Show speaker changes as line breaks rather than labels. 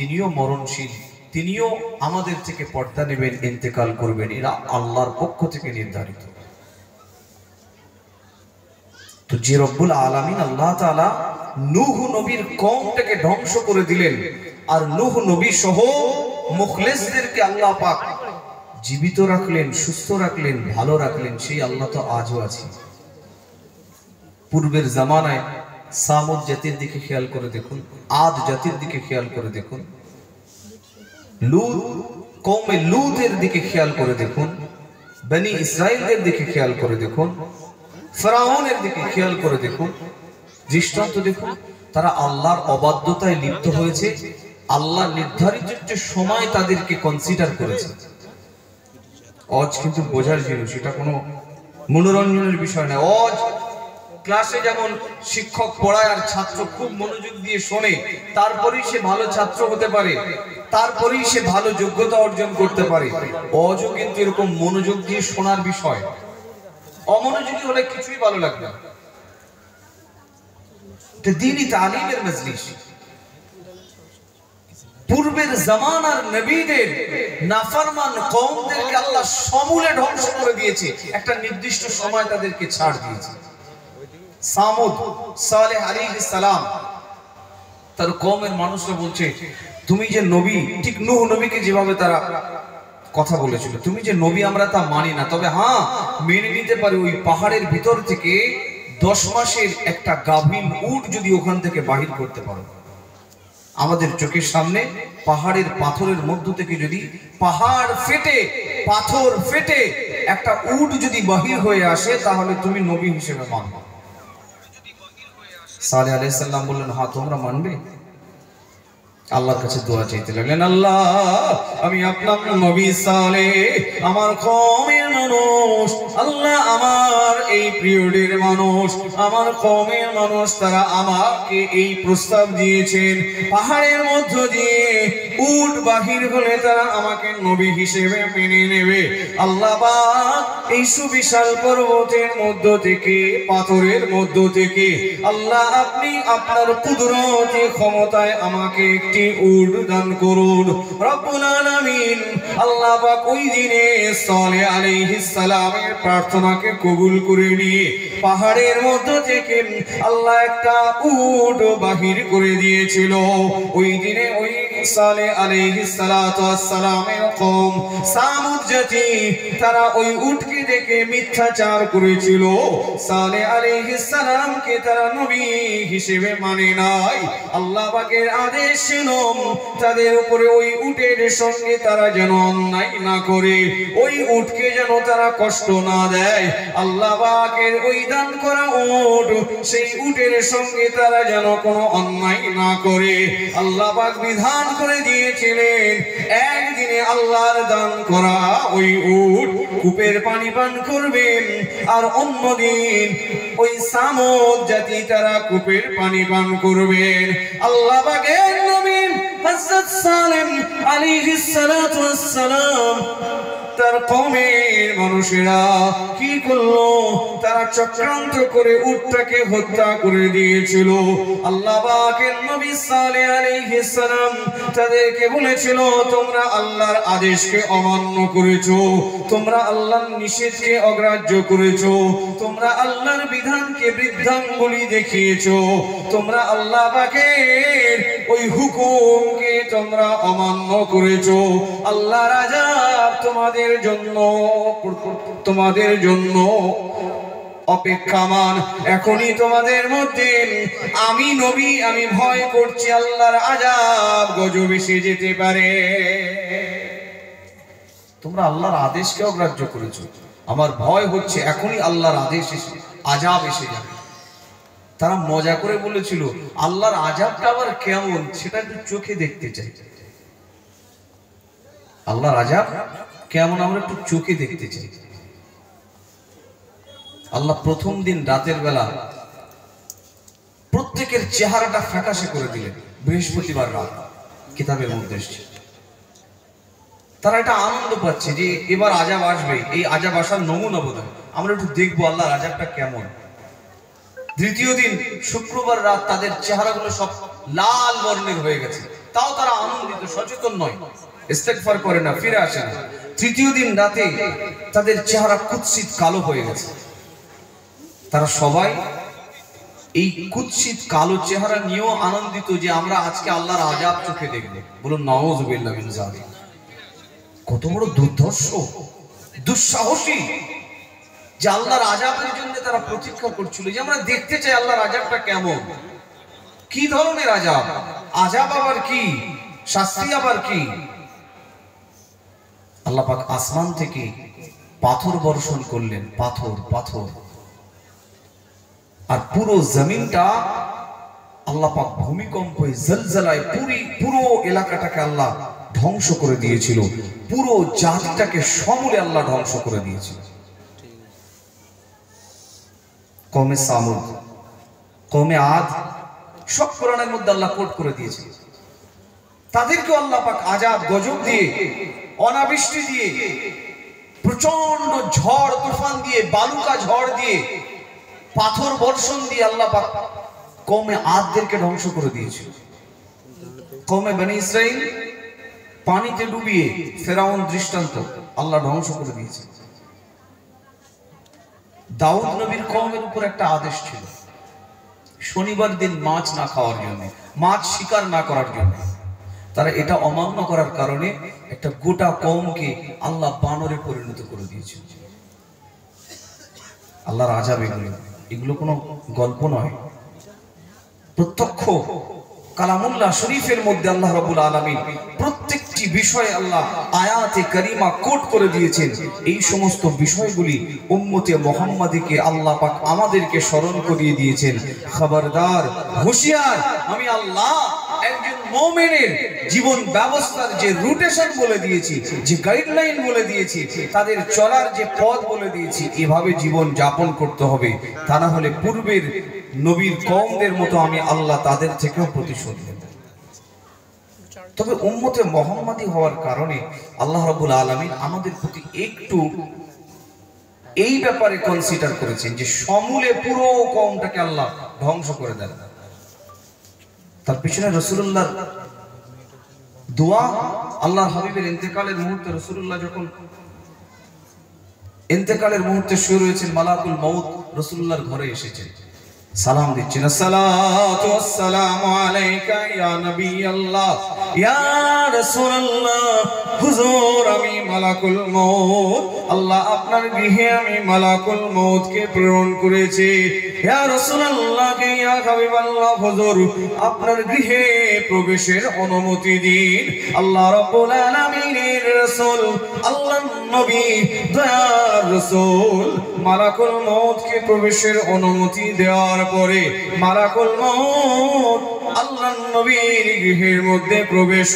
তিনিও মরণশীল, তিনিও আমাদের থেকে পর্দা নেবেন, ইন্তেকাল করবেন। এরা আল্লাহর পক্ষ থেকে নির্ধারিত। তো যে রব্বুল আলামিন আল্লাহ তাআলা নূহ নবীর কওমটাকে ধ্বংস করে দিলেন, আর নূহ নবী সহ মুখলিসদেরকে আল্লাহ পাক জীবিত রাখলেন, সুস্থ রাখলেন, ভালো রাখলেন, সেই আল্লাহ তো আজও আছে। পূর্বের জামানায় সামুদ জাতির দিকে খেয়াল করে দেখুন, আদ জাতির দিকে খেয়াল করে দেখুন, লূত কওমে লূতের দিকে খেয়াল করে দেখুন, বনি ইসরাইলদের দিকে খেয়াল করে দেখুন, ফিরাউনের দিকে খেয়াল করে দেখুন, দৃষ্টান্ত দেখুন। তারা আল্লাহর অবাধ্যতায় লিপ্ত হয়েছে, আল্লাহ নির্ধারিত যে সময় তাদেরকে কনসিডার করেছে। আজ কিন্তু বোঝার জিনিস, এটা কোনো মনোরঞ্জনের বিষয় না। আজ ক্লাসে যেমন শিক্ষক পড়ায় আর ছাত্র খুব মনোযোগ দিয়ে শোনে, তারপরেই সে ভালো ছাত্র হতে পারে, তারপরেই সে ভালো যোগ্যতা অর্জন করতে পারে। আজও কিন্তু এরকম মনোযোগ দিয়ে শোনার বিষয়। অমনোযোগী হলে কিছুই ভালো লাগবে না। এটা দ্বীনি তালিমের মজলিস। পূর্বের জামানার নবীদের নাফরমান কওমদেরকে আল্লাহ সমূলে ধ্বংস করে দিয়েছে, একটা নির্দিষ্ট সময় তাদেরকে ছাড় দিয়েছে। সামুদ সালেহ আলাইহিস সালাম, তার কওমের মানুষরা বলছে, তুমি যে নবী, ঠিক নূহ নবীকে যেভাবে তারা কথা বলেছিল, তুমি যে নবী আমরা তা মানি না, তবে হ্যাঁ মেনে নিতে পারি ওই পাহাড়ের ভিতর থেকে 10 মাসের একটা গাভীন উট যদি ওখান থেকে বাহির করতে পারো। আমাদের চোখের সামনে পাহাড়ের পাথরের মধ্য থেকে যদি পাহাড় ফেটে, পাথর ফেটে একটা উট যদি বাহির হয়ে আসে, তাহলে তুমি নবী হিসেবে মানবে। সালেহ আলাইহিস সালাম বললেন, হ্যাঁ তোমরা মানবে। আল্লাহর কাছে দোয়া চাইতে লাগলেন, আল্লাহ আমি আপনার নবী সালেহ, আমার কওমের মানুষ, আল্লাহ আমার এই পিরিয়ডের মানুষ, আমার কওমের মানুষ, তারা আমাকে এই প্রস্তাব দিয়েছেন, পাহাড়ের মধ্য দিয়ে উট বাহির হলে তারা আমাকে নবী হিসেবে মেনে নেবে। আল্লাহ পাক এই সুবিশাল পর্বতের মধ্য থেকে, পাথরের মধ্য থেকে আল্লাহ আপনি আপনার কুদরতি ক্ষমতায় আমাকে একটি উট দান করুন। রব্বুল আলামিন আল্লাহ পাক ওই দিনে সালেহ আলাইহিস সালামের প্রার্থনাকে কবুল করে নিয়ে পাহাড়ের মধ্য থেকে আল্লাহ একটা উট বাহির করে দিয়েছিল। ওই দিনে ওই সালেহ আলাইহিস সালাতু ওয়াস সালামের কওম সামুদ জাতি, তারা ওই উটকে দেখে মিথ্যাচার করেছিল। সালেহ আলাইহিস সালামকে তারা নবী হিসেবে মানে নাই। আল্লাহ পাকের আদেশ ছিল তাদের উপরে ওই উটের সঙ্গে তারা যেন অন্যায় না করে, ওই উটকে যেন তারা কষ্ট না দেয়। আল্লাহ পাকের ওই দান করা উট, সেই উটের সঙ্গে তারা যেন কোনো অন্যায় না করে। আল্লাহ পাক বিধান করে দিয়েছিলেন, একদিনে আল্লাহর দান করা ওই উট কূপের পানি পান করবেন, আর অন্যদিন ওই সামুদ জাতি তারা কূপের পানি পান করবেন। আল্লাহ পাকের নবী হযরত সালেহ আলাইহিস সালাতু ওয়াস সালাম তার কওমের মানুষেরা কি করলো, তারা চক্রান্ত করে উটটাকে হত্যা করে দিয়েছিল। আল্লাহ পাকের নবী সালেহ আলাইহিস সালাম তাদেরকে বলেছিল, তোমরা আল্লাহর আদেশকে অমান্য করেছো, তোমরা আল্লাহর নিষেধকে অগ্রাহ্য করেছো, তোমরা আল্লাহর বিধানকে বৃদ্ধাঙ্গুলি দেখিয়েছো, তোমরা আল্লাহ পাকের ওই হুকুমকে তোমরা অমান্য করেছো। আল্লাহর আযাব তোমাদের জন্য অপেক্ষামান। এখনই তোমাদের মধ্যে আমি নবী, আমি ভয় করছি আল্লাহর আযাব গজব এসে যেতে পারে। তোমরা আল্লাহর আদেশকে অগ্রাহ্য করেছো, আমার ভয় হচ্ছে এখনই আল্লাহর আদেশ এসে আযাব এসে যাবে। তারা মজা করে বলেছিল, আল্লাহর আযাবটা আবার কেমন সেটা একটু চোখে দেখতে চাই। আল্লাহর আযাব কেমন আমরা একটু চোখে দেখতে চাই। আল্লাহ প্রথম দিন রাতের বেলা প্রত্যেকের চেহারাটা ফ্যাকাশে করে দিলেন। বৃহস্পতিবার রাত, কিতাবের মধ্যে এসেছে। তারা এটা আনন্দ পাচ্ছে যে এবার আযাব আসবে, এই আযাব আসার নমুনা বোধহয় আমরা একটু দেখবো আল্লাহর আযাবটা কেমন। দ্বিতীয় দিন শুক্রবার রাত তাদের চেহারাগুলো সব লাল বর্ণের হয়ে গেছে, তাও তারা আনন্দিত, সচেতন নয়, ইস্তেগফার করে না, ফিরে আসে না। তৃতীয় দিন রাতে তাদের চেহারা কুৎসিত কালো হয়ে গেছে। তারা সবাই এই কুৎসিত কালো চেহারা নিয়েও আনন্দিত যে আমরা আজকে আল্লাহর আযাব চোখে দেখব। বলুন নাউযুবিল্লাহি মিন যালিক। কত বড় দুর্ধর্ষ, দুঃসাহসী, যে আল্লাহর আযাবের জন্য তারা প্রতীক্ষা করছিল, যে আমরা দেখতে চাই আল্লাহর আযাবটা কেমন, কি ধরনের আযাব, আযাব আবার কি, শাস্তি আবার কি। আল্লাহ পাক আসমান থেকে পাথর বর্ষণ করলেন, পাথর পাথর, আর পুরো জমিনটা আল্লাহ পাক ভূমিকম্পে, জলজলায় পুরো এলাকাটাকে আল্লাহ ধ্বংস করে দিয়েছিল, পুরো জাতিটাকে সমূলে আল্লাহ ধ্বংস করে দিয়েছিল। কওমে সামুদ, কওমে আদ, সব কোরআনের মধ্যে আল্লাহ কোট করে দিয়েছে। তাদেরকে আল্লাহ পাক আযাব, গজব দিয়ে, অনাবৃষ্টি দিয়ে, প্রচন্ড ঝড় তুফান দিয়ে, বালুকা ঝড় দিয়ে, পাথর বর্ষণ দিয়ে আল্লাহ পাক কওমে আদদেরকে ধ্বংস করে দিয়েছিল। কওমে বনি ইসরাইল পানিতে ডুবিয়ে, ফেরাউন দৃষ্টান্ত, আল্লাহ ধ্বংস করে দিয়েছে। দাউদ নবীর কওমের উপর একটা আদেশ ছিল, শনিবার দিন মাছ না খাওয়ার জন্য, মাছ শিকার না করার জন্য। তারা এটা অমান্য করার কারণে একটা গোটা কওমকে আল্লাহ বানরে পরিণত করে দিয়েছিল। আল্লাহর আযাব এগুলো কোনো গল্প নয়, প্রত্যক্ষ কালামুল্লাহ শরীফের মধ্যে আল্লাহ রাব্বুল আলামিন প্রত্যেকটি বিষয়ে আল্লাহ আয়াতে কারিমা কোট করে দিয়েছেন। এই সমস্ত বিষয়গুলি উম্মতে মুহাম্মাদীকে আল্লাহ পাক আমাদেরকে স্মরণ করিয়ে দিয়েছেন। খবরদার, হুঁশিয়ার, আমি আল্লাহ একজন মুমিনের জীবন ব্যবস্থার যে রুটেশন বলে দিয়েছি, যে গাইডলাইন বলে দিয়েছি, তাদের চলার যে পথ বলে দিয়েছি, এভাবে জীবন যাপন করতে হবে। তা না হলে পূর্বের নবীর কওমদের মতো আমি আল্লাহ তাদের থেকেও প্রতিশোধ নেব। তবে উম্মতে মুহাম্মাদী হওয়ার কারণে আল্লাহ রাব্বুল আলামিন আমাদের প্রতি একটু এই ব্যাপারে কনসিডার করেছেন যে সমূলে পুরো কওমটাকে আল্লাহ ধ্বংস করে দেন। তার পিছনে রাসূলুল্লাহর দোয়া, আল্লাহর হাবিবের ইন্তেকালের মুহূর্তে রাসূলুল্লাহ যখন ইন্তেকালের মুহূর্তে শুয়ে রয়েছেন, মালাকুল মউত রাসূলুল্লাহর ঘরে এসেছেন, সালাম দিচ্ছেন, আসসালাতু ওয়াসসালামু আলাইকা ইয়া নবী আল্লাহ, ইয়া রাসূলুল্লাহ, হুজুর আমি মালাকুল মউত, আল্লাহ আপনার গৃহে আমি মালাকুল মউতকে প্রেরণ করেছি। ইয়া রাসূলুল্লাহ, ইয়া হাবিবাল্লাহ, হুজুর আপনার গৃহে প্রবেশের অনুমতি দিন। আল্লাহ রাব্বুল আলামিনের রাসূল, আল্লাহর নবী, দয়ার রাসূল মালাকুল মউতকে প্রবেশের অনুমতি দেওয়ার পরে মালাকুল মউত আল্লাহর নবীর গৃহের মধ্যে প্রবেশ